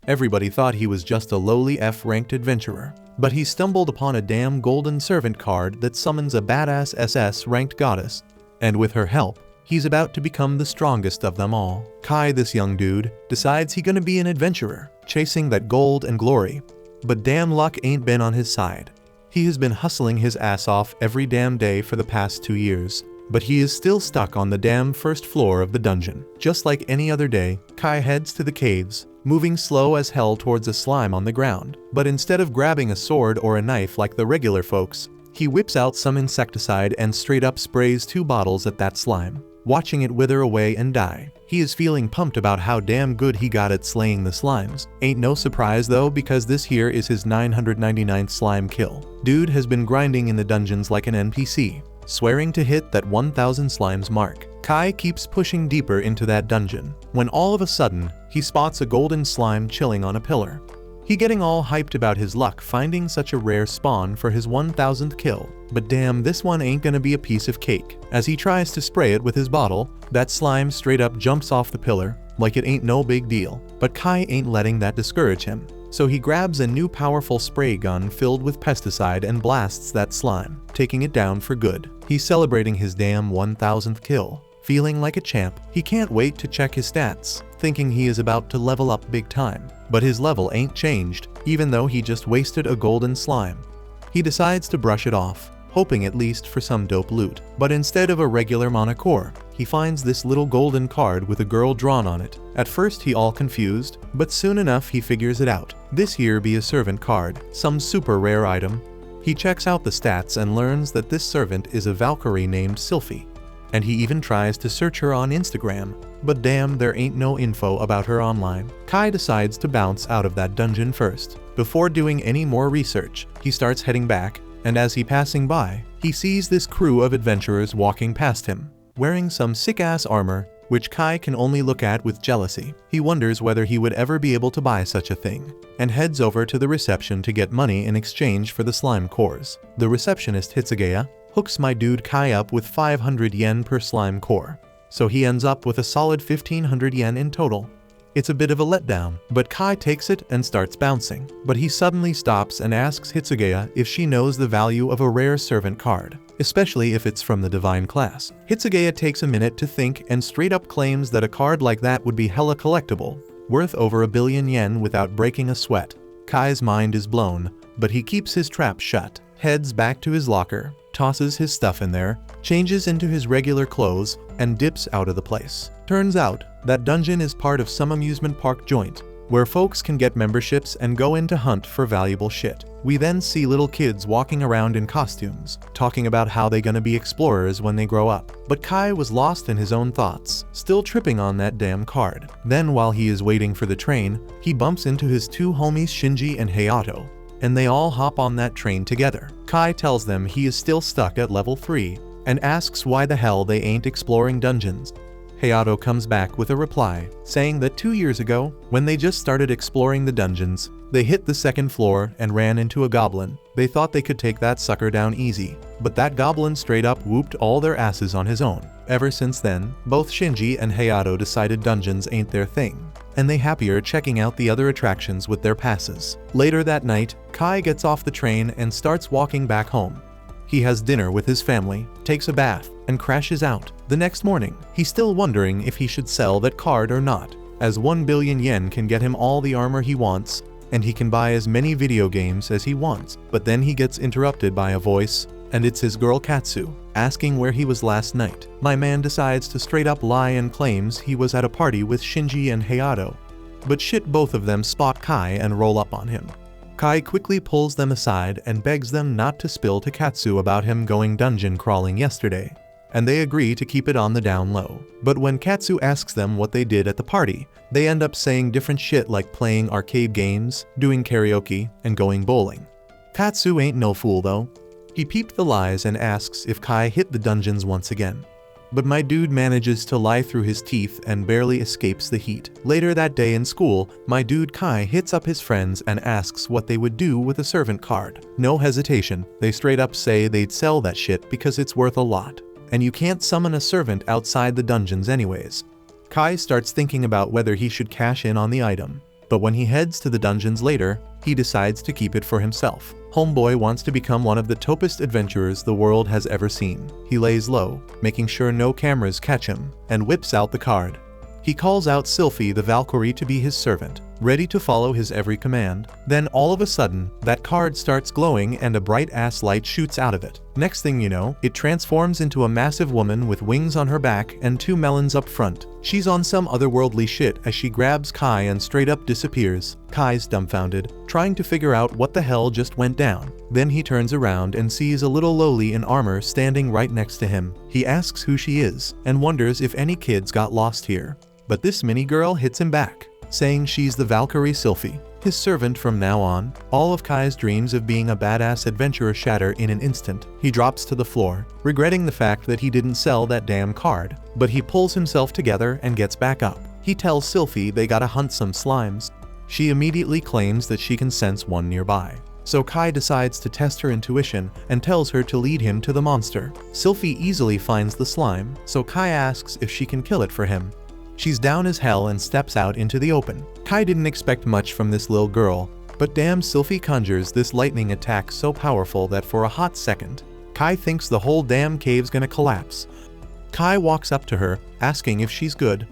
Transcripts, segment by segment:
Everybody thought he was just a lowly F-ranked adventurer. But he stumbled upon a damn golden servant card that summons a badass SS-ranked goddess. And with her help, he's about to become the strongest of them all. Kai, this young dude, decides he gonna be an adventurer, chasing that gold and glory. But damn luck ain't been on his side. He has been hustling his ass off every damn day for the past 2 years. But he is still stuck on the damn first floor of the dungeon. Just like any other day, Kai heads to the caves, moving slow as hell towards a slime on the ground. But instead of grabbing a sword or a knife like the regular folks, he whips out some insecticide and straight up sprays 2 bottles at that slime, watching it wither away and die. He is feeling pumped about how damn good he got at slaying the slimes. Ain't no surprise though, because this here is his 999th slime kill. Dude has been grinding in the dungeons like an NPC, swearing to hit that 1000 slimes mark. Kai keeps pushing deeper into that dungeon, when all of a sudden, he spots a golden slime chilling on a pillar. He getting all hyped about his luck finding such a rare spawn for his 1000th kill. But damn, this one ain't gonna be a piece of cake. As he tries to spray it with his bottle, that slime straight up jumps off the pillar, like it ain't no big deal. But Kai ain't letting that discourage him. So he grabs a new powerful spray gun filled with pesticide and blasts that slime, taking it down for good. He's celebrating his damn 1000th kill. Feeling like a champ, he can't wait to check his stats, thinking he is about to level up big time. But his level ain't changed, even though he just wasted a golden slime. He decides to brush it off, hoping at least for some dope loot. But instead of a regular monocore, he finds this little golden card with a girl drawn on it. At first he all confused, but soon enough he figures it out. This here be a servant card, some super rare item. He checks out the stats and learns that this servant is a Valkyrie named Sylphie. And he even tries to search her on Instagram, but damn, there ain't no info about her online. Kai decides to bounce out of that dungeon first. Before doing any more research, he starts heading back, and as he passing by, he sees this crew of adventurers walking past him, wearing some sick-ass armor, which Kai can only look at with jealousy. He wonders whether he would ever be able to buy such a thing, and heads over to the reception to get money in exchange for the slime cores. The receptionist Hitsugeya hooks my dude Kai up with 500 yen per slime core, so he ends up with a solid 1500 yen in total. It's a bit of a letdown, but Kai takes it and starts bouncing. But he suddenly stops and asks Hitsugeya if she knows the value of a rare servant card, especially if it's from the divine class. Hitsugeya takes a minute to think and straight up claims that a card like that would be hella collectible, worth over 1 billion yen without breaking a sweat. Kai's mind is blown, but he keeps his trap shut, heads back to his locker, tosses his stuff in there, changes into his regular clothes, and dips out of the place. Turns out, that dungeon is part of some amusement park joint, where folks can get memberships and go in to hunt for valuable shit. We then see little kids walking around in costumes, talking about how they gonna be explorers when they grow up. But Kai was lost in his own thoughts, still tripping on that damn card. Then while he is waiting for the train, he bumps into his 2 homies Shinji and Hayato, and they all hop on that train together. Kai tells them he is still stuck at level 3, and asks why the hell they ain't exploring dungeons. Hayato comes back with a reply, saying that 2 years ago, when they just started exploring the dungeons, they hit the 2nd floor and ran into a goblin. They thought they could take that sucker down easy, but that goblin straight up whooped all their asses on his own. Ever since then, both Shinji and Hayato decided dungeons ain't their thing, and they happier checking out the other attractions with their passes. Later that night, Kai gets off the train and starts walking back home. He has dinner with his family, takes a bath, and crashes out. The next morning, he's still wondering if he should sell that card or not, as 1 billion yen can get him all the armor he wants, and he can buy as many video games as he wants. But then he gets interrupted by a voice, and it's his girl Katsu, asking where he was last night. My man decides to straight up lie and claims he was at a party with Shinji and Hayato. But shit, both of them spot Kai and roll up on him. Kai quickly pulls them aside and begs them not to spill to Katsu about him going dungeon crawling yesterday, and they agree to keep it on the down low. But when Katsu asks them what they did at the party, they end up saying different shit like playing arcade games, doing karaoke, and going bowling. Katsu ain't no fool though. He peeped the lies and asks if Kai hit the dungeons once again. But my dude manages to lie through his teeth and barely escapes the heat. Later that day in school, my dude Kai hits up his friends and asks what they would do with a servant card. No hesitation, they straight up say they'd sell that shit because it's worth a lot, and you can't summon a servant outside the dungeons anyways. Kai starts thinking about whether he should cash in on the item. But when he heads to the dungeons later, he decides to keep it for himself. Homeboy wants to become one of the topest adventurers the world has ever seen. He lays low, making sure no cameras catch him, and whips out the card. He calls out Sylphie the Valkyrie to be his servant, ready to follow his every command. Then all of a sudden, that card starts glowing and a bright-ass light shoots out of it. Next thing you know, it transforms into a massive woman with wings on her back and 2 melons up front. She's on some otherworldly shit as she grabs Kai and straight up disappears. Kai's dumbfounded, trying to figure out what the hell just went down. Then he turns around and sees a little lowly in armor standing right next to him. He asks who she is, and wonders if any kids got lost here. But this mini girl hits him back, saying she's the Valkyrie Sylphie, his servant from now on. All of Kai's dreams of being a badass adventurer shatter in an instant. He drops to the floor, regretting the fact that he didn't sell that damn card. But he pulls himself together and gets back up. He tells Sylphie they gotta hunt some slimes. She immediately claims that she can sense one nearby. So Kai decides to test her intuition and tells her to lead him to the monster. Sylphie easily finds the slime, so Kai asks if she can kill it for him. She's down as hell and steps out into the open. Kai didn't expect much from this little girl, but damn, Sylphie conjures this lightning attack so powerful that for a hot second, Kai thinks the whole damn cave's gonna collapse. Kai walks up to her, asking if she's good,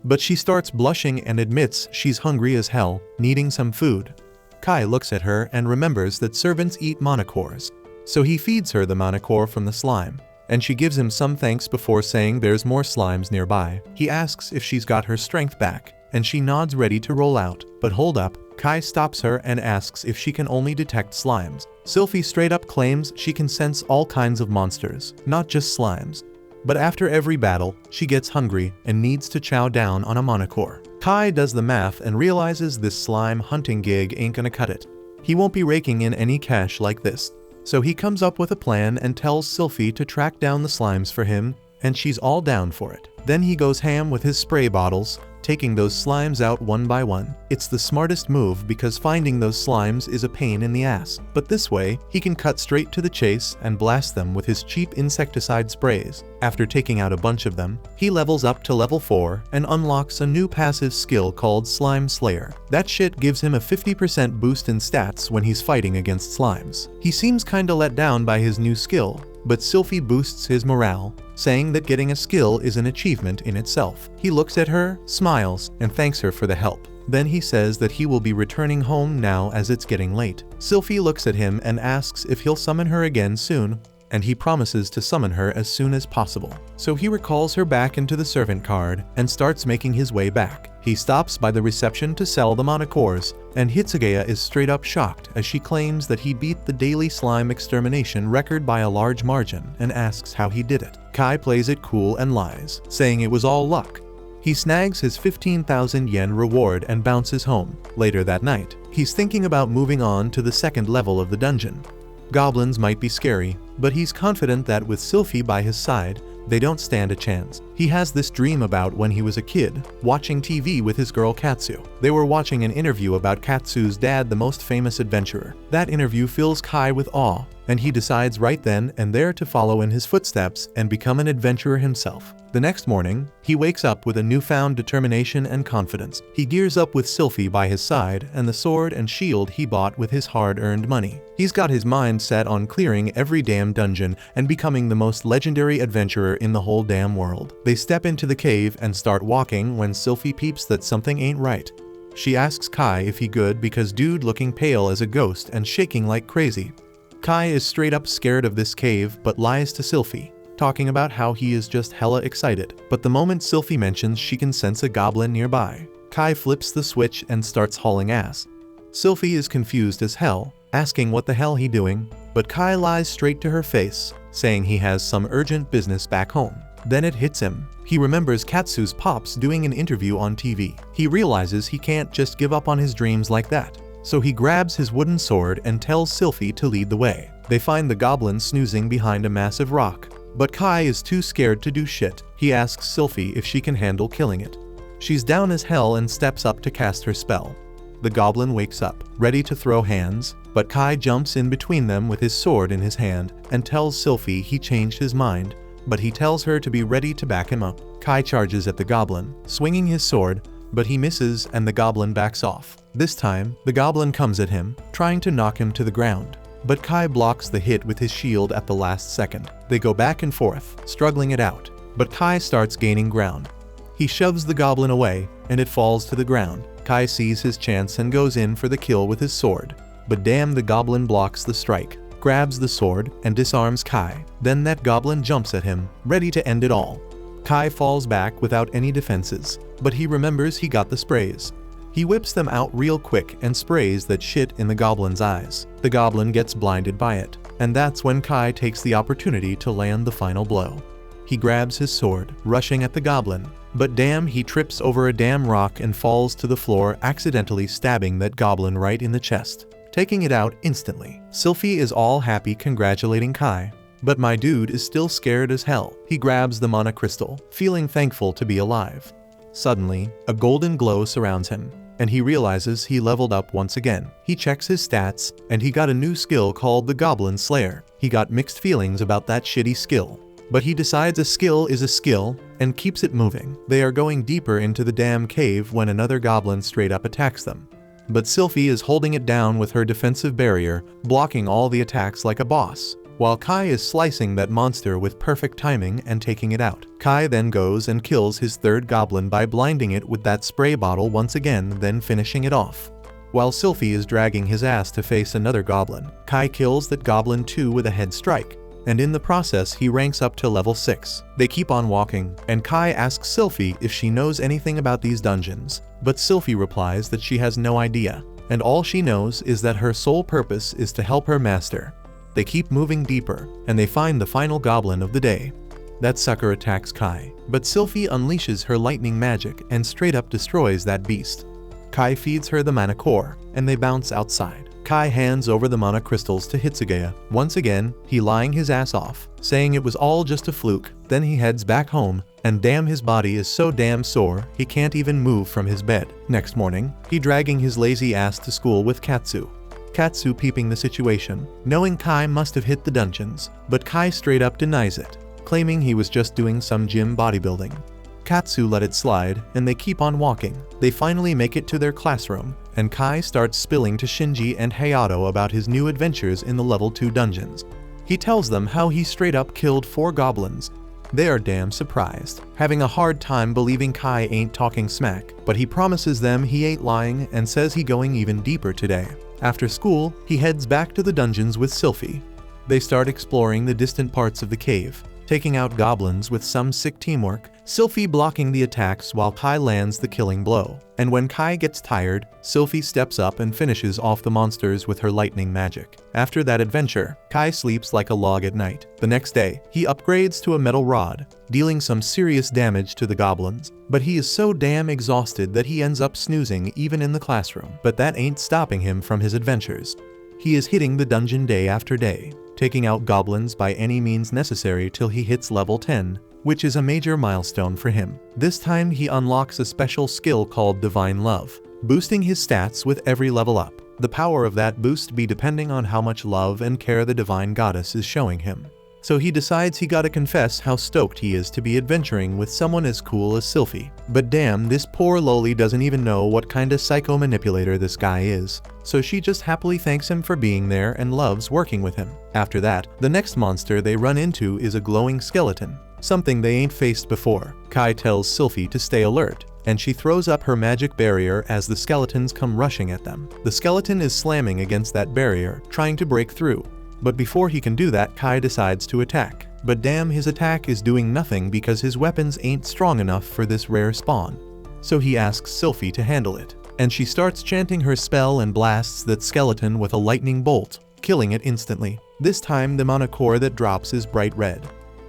but she starts blushing and admits she's hungry as hell, needing some food. Kai looks at her and remembers that servants eat manticores, so he feeds her the manicore from the slime. And she gives him some thanks before saying there's more slimes nearby. He asks if she's got her strength back, and she nods ready to roll out. But hold up, Kai stops her and asks if she can only detect slimes. Sylphie straight up claims she can sense all kinds of monsters, not just slimes. But after every battle, she gets hungry and needs to chow down on a manicore. Kai does the math and realizes this slime hunting gig ain't gonna cut it. He won't be raking in any cash like this. So he comes up with a plan and tells Sylphie to track down the slimes for him, and she's all down for it. Then he goes ham with his spray bottles, taking those slimes out one by one. It's the smartest move because finding those slimes is a pain in the ass. But this way, he can cut straight to the chase and blast them with his cheap insecticide sprays. After taking out a bunch of them, he levels up to level 4 and unlocks a new passive skill called Slime Slayer. That shit gives him a 50% boost in stats when he's fighting against slimes. He seems kinda let down by his new skill, but Sylphie boosts his morale, saying that getting a skill is an achievement in itself. He looks at her, smiles, and thanks her for the help. Then he says that he will be returning home now as it's getting late. Sylphie looks at him and asks if he'll summon her again soon, and he promises to summon her as soon as possible. So he recalls her back into the servant card and starts making his way back. He stops by the reception to sell the manticores, and Hitsugeya is straight up shocked as she claims that he beat the daily slime extermination record by a large margin and asks how he did it. Kai plays it cool and lies, saying it was all luck. He snags his 15,000 yen reward and bounces home. Later that night, he's thinking about moving on to the second level of the dungeon. Goblins might be scary, but he's confident that with Sylphie by his side, they don't stand a chance. He has this dream about when he was a kid, watching TV with his girl Katsu. They were watching an interview about Katsu's dad, the most famous adventurer. That interview fills Kai with awe, and he decides right then and there to follow in his footsteps and become an adventurer himself. The next morning, he wakes up with a newfound determination and confidence. He gears up with Sylphie by his side and the sword and shield he bought with his hard-earned money. He's got his mind set on clearing every damn dungeon and becoming the most legendary adventurer in the whole damn world. They step into the cave and start walking when Sylphie peeps that something ain't right. She asks Kai if he good because dude looking pale as a ghost and shaking like crazy. Kai is straight up scared of this cave but lies to Sylphie, talking about how he is just hella excited. But the moment Sylphie mentions she can sense a goblin nearby, Kai flips the switch and starts hauling ass. Sylphie is confused as hell, asking what the hell he doing, but Kai lies straight to her face, saying he has some urgent business back home. Then it hits him. He remembers Katsu's pops doing an interview on TV. He realizes he can't just give up on his dreams like that. So he grabs his wooden sword and tells Sylphie to lead the way. They find the goblin snoozing behind a massive rock, but Kai is too scared to do shit. He asks Sylphie if she can handle killing it. She's down as hell and steps up to cast her spell. The goblin wakes up, ready to throw hands, but Kai jumps in between them with his sword in his hand and tells Sylphie he changed his mind, but he tells her to be ready to back him up. Kai charges at the goblin, swinging his sword, but he misses and the goblin backs off. This time, the goblin comes at him, trying to knock him to the ground. But Kai blocks the hit with his shield at the last second. They go back and forth, struggling it out. But Kai starts gaining ground. He shoves the goblin away, and it falls to the ground. Kai sees his chance and goes in for the kill with his sword. But damn, the goblin blocks the strike, grabs the sword, and disarms Kai. Then that goblin jumps at him, ready to end it all. Kai falls back without any defenses, but he remembers he got the sprays. He whips them out real quick and sprays that shit in the goblin's eyes. The goblin gets blinded by it, and that's when Kai takes the opportunity to land the final blow. He grabs his sword, rushing at the goblin, but damn, he trips over a damn rock and falls to the floor, accidentally stabbing that goblin right in the chest, taking it out instantly. Sylphie is all happy congratulating Kai, but my dude is still scared as hell. He grabs the mana crystal, feeling thankful to be alive. Suddenly, a golden glow surrounds him, and he realizes he leveled up once again. He checks his stats, and he got a new skill called the Goblin Slayer. He got mixed feelings about that shitty skill, but he decides a skill is a skill, and keeps it moving. They are going deeper into the damn cave when another goblin straight up attacks them. But Sylphie is holding it down with her defensive barrier, blocking all the attacks like a boss, while Kai is slicing that monster with perfect timing and taking it out. Kai then goes and kills his third goblin by blinding it with that spray bottle once again, then finishing it off. While Sylphie is dragging his ass to face another goblin, Kai kills that goblin too with a head strike, and in the process he ranks up to level 6. They keep on walking, and Kai asks Sylphie if she knows anything about these dungeons, but Sylphie replies that she has no idea, and all she knows is that her sole purpose is to help her master. They keep moving deeper, and they find the final goblin of the day. That sucker attacks Kai, but Sylphie unleashes her lightning magic and straight up destroys that beast. Kai feeds her the mana core, and they bounce outside. Kai hands over the mana crystals to Hitsugaya. Once again, he lying his ass off, saying it was all just a fluke. Then he heads back home, and damn, his body is so damn sore, he can't even move from his bed. Next morning, he dragging his lazy ass to school with Katsu. Katsu peeping the situation, knowing Kai must have hit the dungeons, but Kai straight up denies it, claiming he was just doing some gym bodybuilding. Katsu let it slide, and they keep on walking. They finally make it to their classroom, and Kai starts spilling to Shinji and Hayato about his new adventures in the level 2 dungeons. He tells them how he straight up killed 4 goblins. They are damn surprised, having a hard time believing Kai ain't talking smack, but he promises them he ain't lying and says he going even deeper today. After school, he heads back to the dungeons with Sylphie. They start exploring the distant parts of the cave, taking out goblins with some sick teamwork, Sylphie blocking the attacks while Kai lands the killing blow. And when Kai gets tired, Sylphie steps up and finishes off the monsters with her lightning magic. After that adventure, Kai sleeps like a log at night. The next day, he upgrades to a metal rod, dealing some serious damage to the goblins. But he is so damn exhausted that he ends up snoozing even in the classroom. But that ain't stopping him from his adventures. He is hitting the dungeon day after day, taking out goblins by any means necessary till he hits level 10, which is a major milestone for him. This time he unlocks a special skill called Divine Love, boosting his stats with every level up. The power of that boost be depending on how much love and care the divine goddess is showing him. So he decides he gotta confess how stoked he is to be adventuring with someone as cool as Sylphie. But damn, this poor loli doesn't even know what kinda psycho manipulator this guy is, so she just happily thanks him for being there and loves working with him. After that, the next monster they run into is a glowing skeleton, something they ain't faced before. Kai tells Sylphie to stay alert, and she throws up her magic barrier as the skeletons come rushing at them. The skeleton is slamming against that barrier, trying to break through. But before he can do that, Kai decides to attack. But damn, his attack is doing nothing because his weapons ain't strong enough for this rare spawn. So he asks Sylphie to handle it, and she starts chanting her spell and blasts that skeleton with a lightning bolt, killing it instantly. This time the mana core that drops is bright red.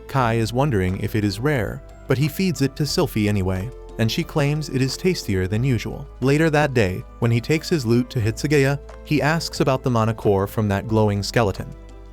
Kai is wondering if it is rare, but he feeds it to Sylphie anyway, and she claims it is tastier than usual. Later that day, when he takes his loot to Hitsugaya, he asks about the mana core from that glowing skeleton.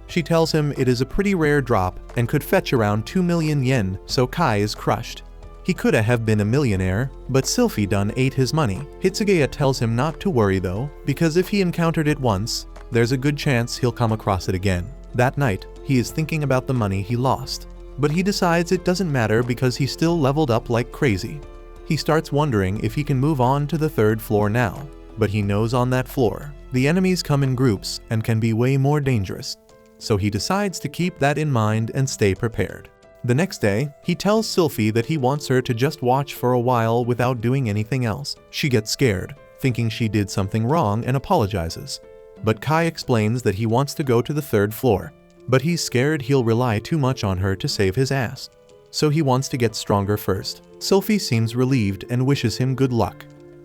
She tells him it is a pretty rare drop and could fetch around 2 million yen, so Kai is crushed. He coulda have been a millionaire, but Sylphie done ate his money. Hitsugaya tells him not to worry though, because if he encountered it once, there's a good chance he'll come across it again. That night, he is thinking about the money he lost, but he decides it doesn't matter because he still leveled up like crazy. He starts wondering if he can move on to the third floor now, but he knows on that floor, the enemies come in groups and can be way more dangerous. So he decides to keep that in mind and stay prepared. The next day, he tells Sylphie that he wants her to just watch for a while without doing anything else. She gets scared, thinking she did something wrong, and apologizes. But Kai explains that he wants to go to the third floor, but he's scared he'll rely too much on her to save his ass. So he wants to get stronger first. Sylphie seems relieved and wishes him good luck.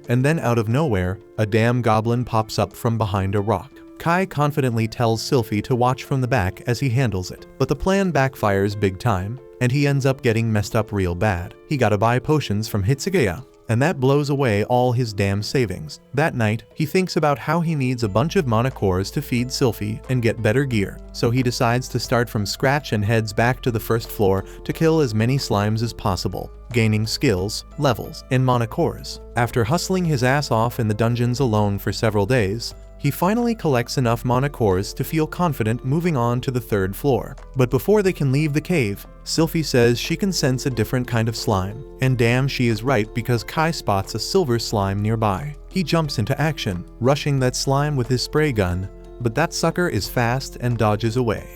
And then out of nowhere, a damn goblin pops up from behind a rock. Kai confidently tells Sylphie to watch from the back as he handles it, but the plan backfires big time, and he ends up getting messed up real bad. He gotta buy potions from Hitsugeya, and that blows away all his damn savings. That night, he thinks about how he needs a bunch of mana cores to feed Sylphie and get better gear, so he decides to start from scratch and heads back to the first floor to kill as many slimes as possible, gaining skills, levels, and mana cores. After hustling his ass off in the dungeons alone for several days, he finally collects enough mana cores to feel confident moving on to the third floor. But before they can leave the cave, Sylphie says she can sense a different kind of slime. And damn, she is right, because Kai spots a silver slime nearby. He jumps into action, rushing that slime with his spray gun, but that sucker is fast and dodges away.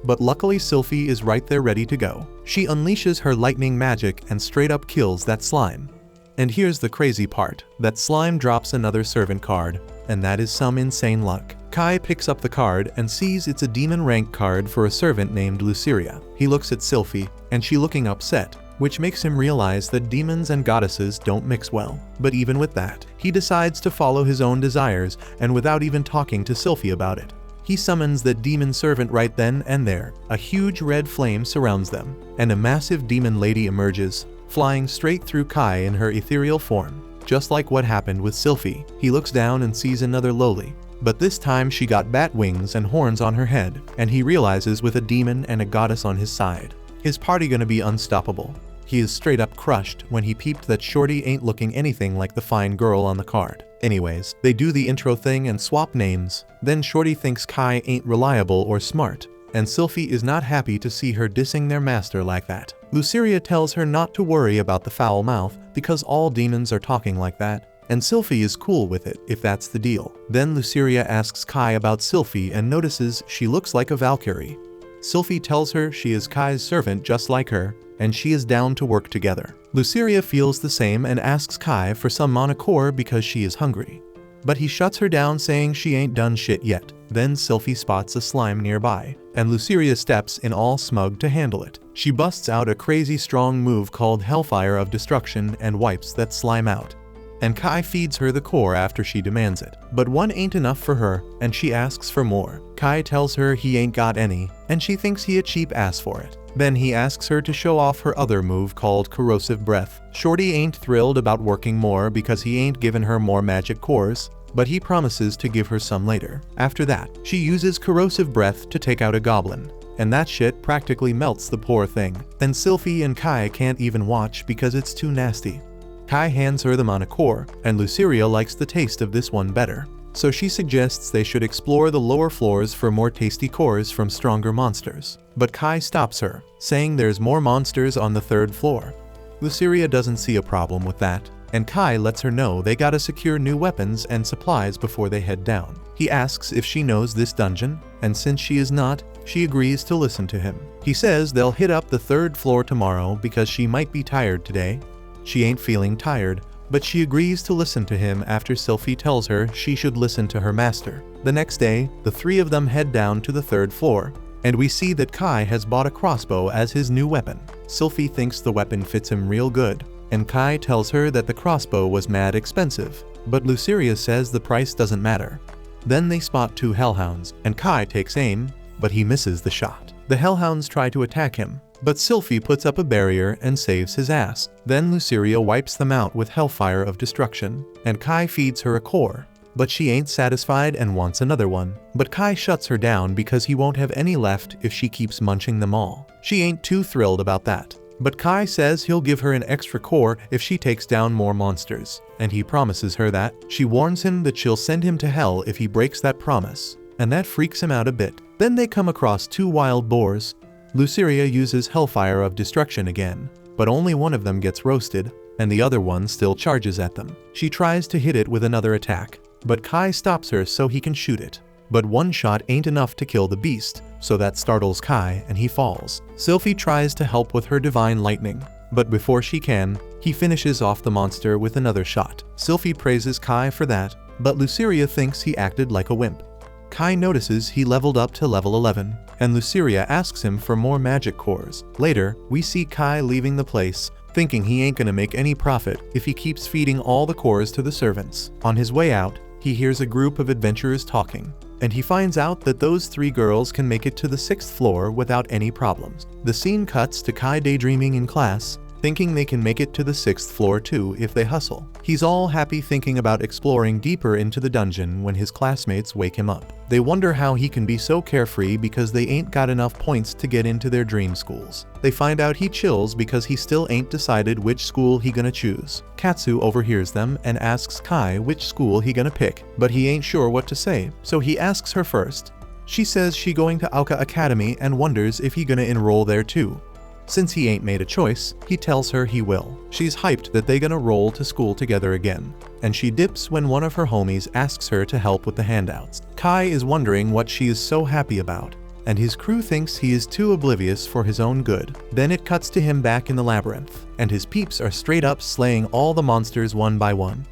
But luckily Sylphie is right there ready to go. She unleashes her lightning magic and straight up kills that slime. And here's the crazy part, that slime drops another servant card, and that is some insane luck. Kai picks up the card and sees it's a demon rank card for a servant named Luceria. He looks at Sylphie, and she looking upset, which makes him realize that demons and goddesses don't mix well. But even with that, he decides to follow his own desires, and without even talking to Sylphie about it, he summons that demon servant right then and there. A huge red flame surrounds them, and a massive demon lady emerges, flying straight through Kai in her ethereal form. Just like what happened with Sylphie, he looks down and sees another lowly, but this time she got bat wings and horns on her head, and he realizes with a demon and a goddess on his side, his party gonna be unstoppable. He is straight up crushed when he peeped that Shorty ain't looking anything like the fine girl on the card. Anyways, they do the intro thing and swap names. Then Shorty thinks Kai ain't reliable or smart, and Sylphie is not happy to see her dissing their master like that. Luceria tells her not to worry about the foul mouth because all demons are talking like that, and Sylphie is cool with it if that's the deal. Then Luceria asks Kai about Sylphie and notices she looks like a Valkyrie. Sylphie tells her she is Kai's servant just like her, and she is down to work together. Luceria feels the same and asks Kai for some mana core because she is hungry. But he shuts her down saying she ain't done shit yet. Then Sylphie spots a slime nearby, and Luceria steps in all smug to handle it. She busts out a crazy strong move called Hellfire of Destruction and wipes that slime out. And Kai feeds her the core after she demands it. But one ain't enough for her, and she asks for more. Kai tells her he ain't got any, and she thinks he a cheap ass for it. Then he asks her to show off her other move called Corrosive Breath. Shorty ain't thrilled about working more because he ain't given her more magic cores, but he promises to give her some later. After that, she uses Corrosive Breath to take out a goblin, and that shit practically melts the poor thing. And Sylphie and Kai can't even watch because it's too nasty. Kai hands her the mana core, and Luceria likes the taste of this one better, so she suggests they should explore the lower floors for more tasty cores from stronger monsters. But Kai stops her, saying there's more monsters on the third floor. Luceria doesn't see a problem with that, and Kai lets her know they gotta secure new weapons and supplies before they head down. He asks if she knows this dungeon, and since she is not, she agrees to listen to him. He says they'll hit up the third floor tomorrow because she might be tired today. She ain't feeling tired, but she agrees to listen to him after Sylphie tells her she should listen to her master. The next day, the three of them head down to the third floor, and we see that Kai has bought a crossbow as his new weapon. Sylphie thinks the weapon fits him real good, and Kai tells her that the crossbow was mad expensive, but Luceria says the price doesn't matter. Then they spot two hellhounds, and Kai takes aim, but he misses the shot. The hellhounds try to attack him, but Sylphie puts up a barrier and saves his ass. Then Luceria wipes them out with Hellfire of Destruction, and Kai feeds her a core, but she ain't satisfied and wants another one. But Kai shuts her down because he won't have any left if she keeps munching them all. She ain't too thrilled about that, but Kai says he'll give her an extra core if she takes down more monsters, and he promises her that. She warns him that she'll send him to hell if he breaks that promise, and that freaks him out a bit. Then they come across two wild boars. Luceria uses Hellfire of Destruction again, but only one of them gets roasted, and the other one still charges at them. She tries to hit it with another attack, but Kai stops her so he can shoot it. But one shot ain't enough to kill the beast, so that startles Kai and he falls. Sylphie tries to help with her divine lightning, but before she can, he finishes off the monster with another shot. Sylphie praises Kai for that, but Luceria thinks he acted like a wimp. Kai notices he leveled up to level 11, and Luceria asks him for more magic cores. Later, we see Kai leaving the place, thinking he ain't gonna make any profit if he keeps feeding all the cores to the servants. On his way out, he hears a group of adventurers talking, and he finds out that those 3 girls can make it to the 6th floor without any problems. The scene cuts to Kai daydreaming in class, thinking they can make it to the 6th floor too if they hustle. He's all happy thinking about exploring deeper into the dungeon when his classmates wake him up. They wonder how he can be so carefree because they ain't got enough points to get into their dream schools. They find out he chills because he still ain't decided which school he gonna choose. Katsu overhears them and asks Kai which school he gonna pick, but he ain't sure what to say, so he asks her first. She says she going to Aoka Academy and wonders if he gonna enroll there too. Since he ain't made a choice, he tells her he will. She's hyped that they gonna roll to school together again, and she dips when one of her homies asks her to help with the handouts. Kai is wondering what she is so happy about, and his crew thinks he is too oblivious for his own good. Then it cuts to him back in the labyrinth, and his peeps are straight up slaying all the monsters one by one.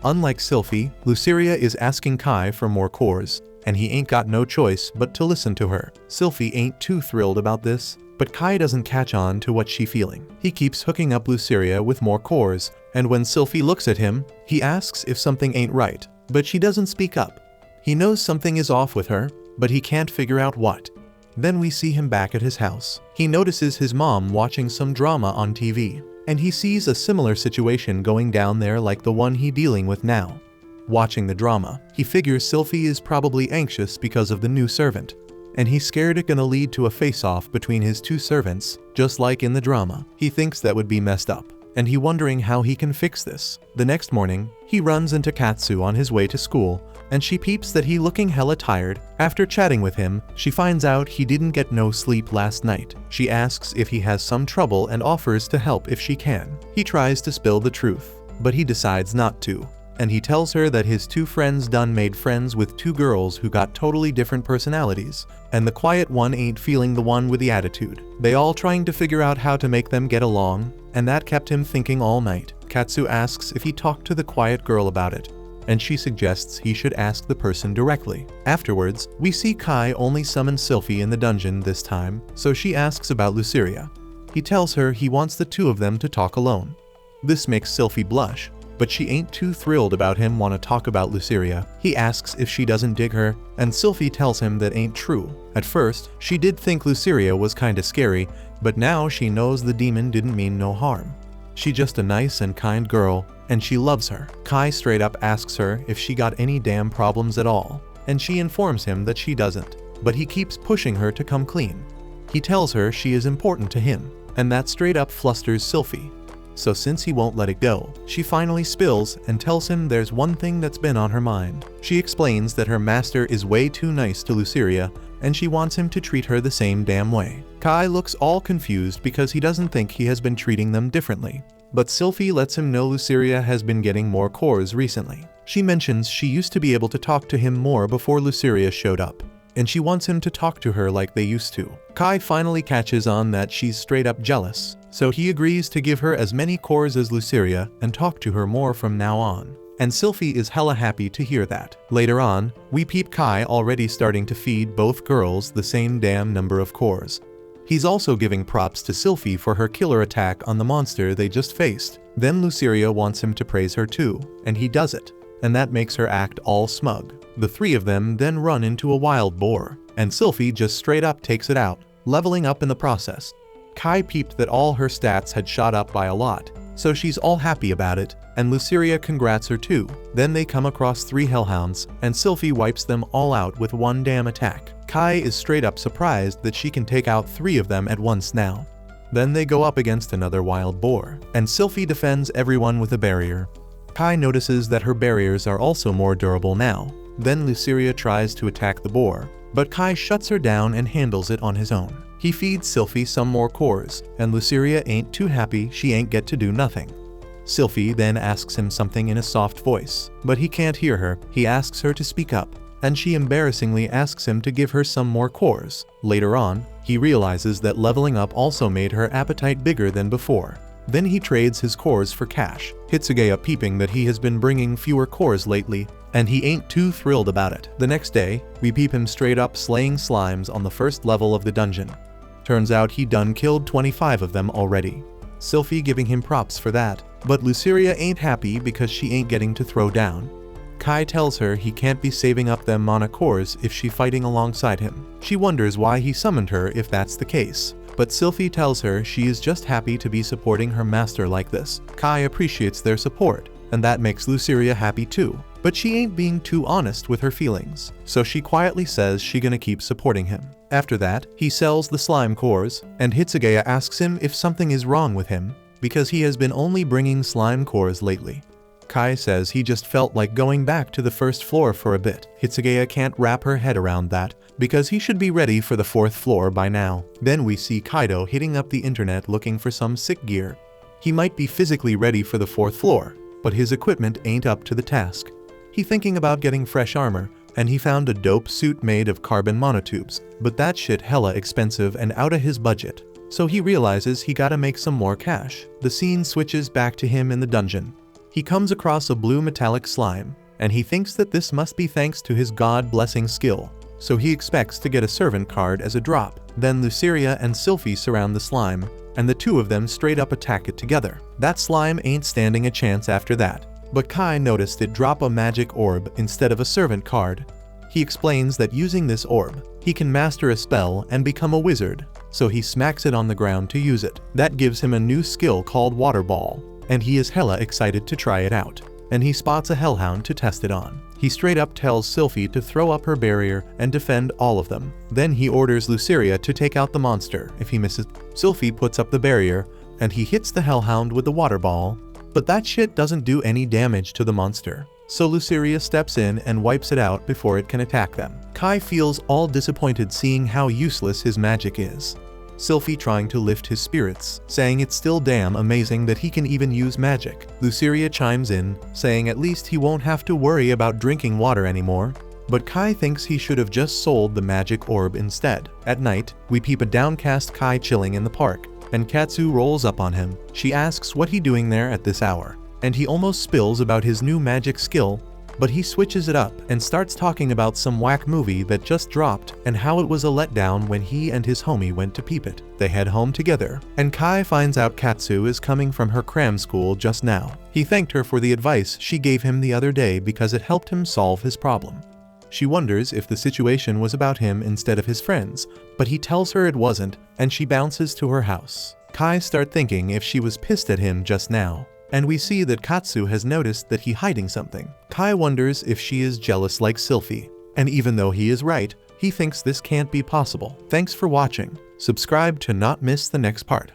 Unlike Sylphie, Luceria is asking Kai for more cores, and he ain't got no choice but to listen to her. Sylphie ain't too thrilled about this, but Kai doesn't catch on to what she's feeling. He keeps hooking up Luceria with more cores, and when Sylphie looks at him, he asks if something ain't right, but she doesn't speak up. He knows something is off with her, but he can't figure out what. Then we see him back at his house. He notices his mom watching some drama on TV, and he sees a similar situation going down there like the one he dealing with now. Watching the drama, he figures Sylphie is probably anxious because of the new servant, and he's scared it gonna lead to a face-off between his 2 servants, just like in the drama. He thinks that would be messed up, and he wondering how he can fix this. The next morning, he runs into Katsu on his way to school, and she peeps that he looking hella tired. After chatting with him, she finds out he didn't get no sleep last night. She asks if he has some trouble and offers to help if she can. He tries to spill the truth, but he decides not to. And he tells her that his 2 friends done made friends with 2 girls who got totally different personalities, and the quiet one ain't feeling the one with the attitude. They all trying to figure out how to make them get along, and that kept him thinking all night. Katsu asks if he talked to the quiet girl about it, and she suggests he should ask the person directly. Afterwards, we see Kai only summon Sylphie in the dungeon this time, so she asks about Luceria. He tells her he wants the 2 of them to talk alone. This makes Sylphie blush, but she ain't too thrilled about him want to talk about Luceria. He asks if she doesn't dig her, and Sylphie tells him that ain't true. At first, she did think Luceria was kinda scary, but now she knows the demon didn't mean no harm. She just a nice and kind girl, and she loves her. Kai straight up asks her if she got any damn problems at all, and she informs him that she doesn't, but he keeps pushing her to come clean. He tells her she is important to him, and that straight up flusters Sylphie. So since he won't let it go, she finally spills and tells him there's one thing that's been on her mind. She explains that her master is way too nice to Luceria, and she wants him to treat her the same damn way. Kai looks all confused because he doesn't think he has been treating them differently. But Sylphie lets him know Luceria has been getting more cores recently. She mentions she used to be able to talk to him more before Luceria showed up, and she wants him to talk to her like they used to. Kai finally catches on that she's straight up jealous, so he agrees to give her as many cores as Luceria and talk to her more from now on. And Sylphie is hella happy to hear that. Later on, we peep Kai already starting to feed both girls the same damn number of cores. He's also giving props to Sylphie for her killer attack on the monster they just faced. Then Luceria wants him to praise her too, and he does it, and that makes her act all smug. The 3 of them then run into a wild boar, and Sylphie just straight up takes it out, leveling up in the process. Kai peeped that all her stats had shot up by a lot, so she's all happy about it, and Luceria congrats her too. Then they come across 3 hellhounds, and Sylphie wipes them all out with one damn attack. Kai is straight up surprised that she can take out 3 of them at once now. Then they go up against another wild boar, and Sylphie defends everyone with a barrier. Kai notices that her barriers are also more durable now. Then Luceria tries to attack the boar, but Kai shuts her down and handles it on his own. He feeds Sylphie some more cores, and Luceria ain't too happy she ain't get to do nothing. Sylphie then asks him something in a soft voice, but he can't hear her. He asks her to speak up, and she embarrassingly asks him to give her some more cores. Later on, he realizes that leveling up also made her appetite bigger than before. Then he trades his cores for cash, Hitsugeya peeping that he has been bringing fewer cores lately, and he ain't too thrilled about it. The next day, we peep him straight up slaying slimes on the first level of the dungeon. Turns out he done killed 25 of them already. Sylphie giving him props for that, but Luceria ain't happy because she ain't getting to throw down. Kai tells her he can't be saving up them mana cores if she fighting alongside him. She wonders why he summoned her if that's the case, but Sylphie tells her she is just happy to be supporting her master like this. Kai appreciates their support, and that makes Luceria happy too. But she ain't being too honest with her feelings, so she quietly says she gonna keep supporting him. After that, he sells the slime cores, and Hitsugeya asks him if something is wrong with him, because he has been only bringing slime cores lately. Kai says he just felt like going back to the first floor for a bit. Hitsugeya can't wrap her head around that, because he should be ready for the 4th floor by now. Then we see Kaido hitting up the internet looking for some sick gear. He might be physically ready for the 4th floor, but his equipment ain't up to the task. He thinking about getting fresh armor, and he found a dope suit made of carbon monotubes, but that shit hella expensive and outta his budget. So he realizes he gotta make some more cash. The scene switches back to him in the dungeon. He comes across a blue metallic slime, and he thinks that this must be thanks to his god-blessing skill, so he expects to get a servant card as a drop. Then Luceria and Sylphie surround the slime, and the two of them straight up attack it together. That slime ain't standing a chance after that, but Kai noticed it drop a magic orb instead of a servant card. He explains that using this orb, he can master a spell and become a wizard, so he smacks it on the ground to use it. That gives him a new skill called Water Ball, and he is hella excited to try it out, and he spots a hellhound to test it on. He straight up tells Sylphie to throw up her barrier and defend all of them. Then he orders Luceria to take out the monster if he misses. Sylphie puts up the barrier, and he hits the hellhound with the water ball, but that shit doesn't do any damage to the monster. So Luceria steps in and wipes it out before it can attack them. Kai feels all disappointed seeing how useless his magic is. Sylphie trying to lift his spirits, saying it's still damn amazing that he can even use magic. Luceria chimes in, saying at least he won't have to worry about drinking water anymore. But Kai thinks he should have just sold the magic orb instead. At night, we peep a downcast Kai chilling in the park, and Katsu rolls up on him. She asks what he doing there at this hour, and he almost spills about his new magic skill, but he switches it up and starts talking about some whack movie that just dropped and how it was a letdown when he and his homie went to peep it. They head home together, and Kai finds out Katsu is coming from her cram school just now. He thanked her for the advice she gave him the other day because it helped him solve his problem. She wonders if the situation was about him instead of his friends, but he tells her it wasn't, and she bounces to her house. Kai starts thinking if she was pissed at him just now, and we see that Katsu has noticed that he hiding something. Kai wonders if she is jealous like Sylphie, and even though he is right, he thinks this can't be possible. Thanks for watching. Subscribe to not miss the next part.